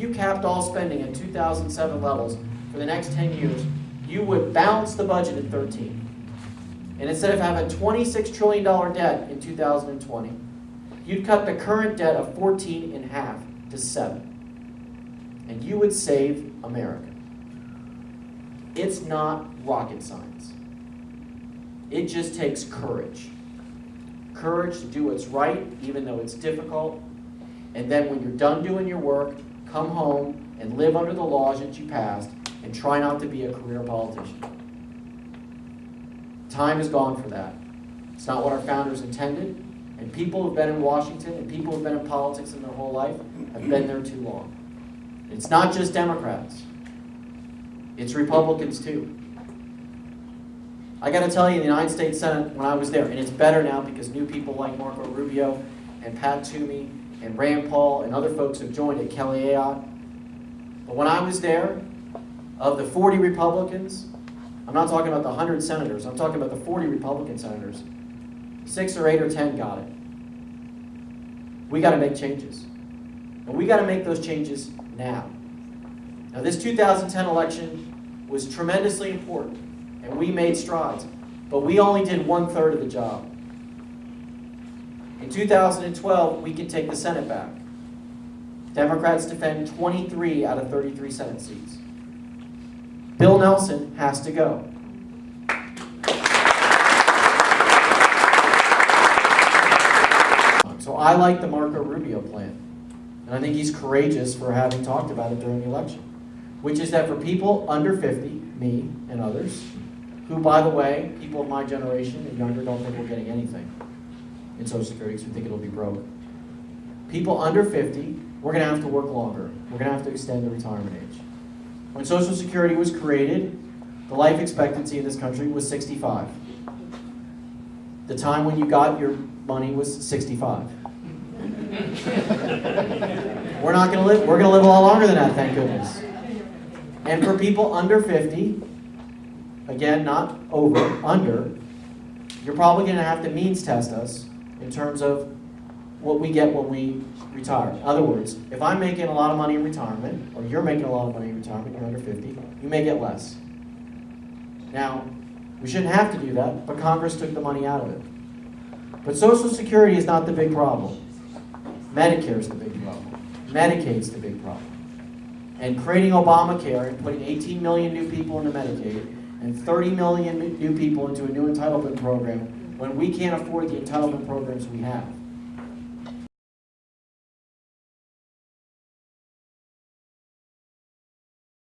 you capped all spending at 2007 levels for the next 10 years, you would balance the budget at 13. And instead of having $26 trillion debt in 2020, you'd cut the current debt of 14 in half to 7. And you would save America. It's not rocket science. It just takes courage. Courage to do what's right, even though it's difficult. And then when you're done doing your work, come home and live under the laws that you passed and try not to be a career politician. Time is gone for that. It's not what our founders intended. And people who've been in Washington and people who've been in politics in their whole life have been there too long. It's not just Democrats. It's Republicans too. I got to tell you, in the United States Senate, when I was there, and it's better now because new people like Marco Rubio and Pat Toomey and Rand Paul and other folks have joined at Kelly Ayotte. But when I was there, of the 40 Republicans, I'm not talking about the 100 senators, I'm talking about the 40 Republican senators, 6 or 8 or 10 got it. We got to make changes. And we got to make those changes now. Now, this 2010 election was tremendously important, and we made strides, but we only did 1/3 of the job. In 2012, we can take the Senate back. Democrats defend 23 out of 33 Senate seats. Bill Nelson has to go. So I like the Marco Rubio plan, and I think he's courageous for having talked about it during the election, which is that for people under 50, me and others, who, by the way, people of my generation and younger don't think we're getting anything in Social Security because we think it'll be broke. People under 50, we're going to have to work longer. We're going to have to extend the retirement age. When Social Security was created, the life expectancy in this country was 65. The time when you got your money was 65. We're not going to live, we're going to live a lot longer than that, thank goodness. And for people under 50, again, not over, under, you're probably going to have to means test us in terms of what we get when we retire. In other words, if I'm making a lot of money in retirement, or you're making a lot of money in retirement, you're under 50, you may get less. Now, we shouldn't have to do that, but Congress took the money out of it. But Social Security is not the big problem. Medicare is the big problem. Medicaid's the big problem. And creating Obamacare and putting 18 million new people into Medicaid and 30 million new people into a new entitlement program when we can't afford the entitlement programs we have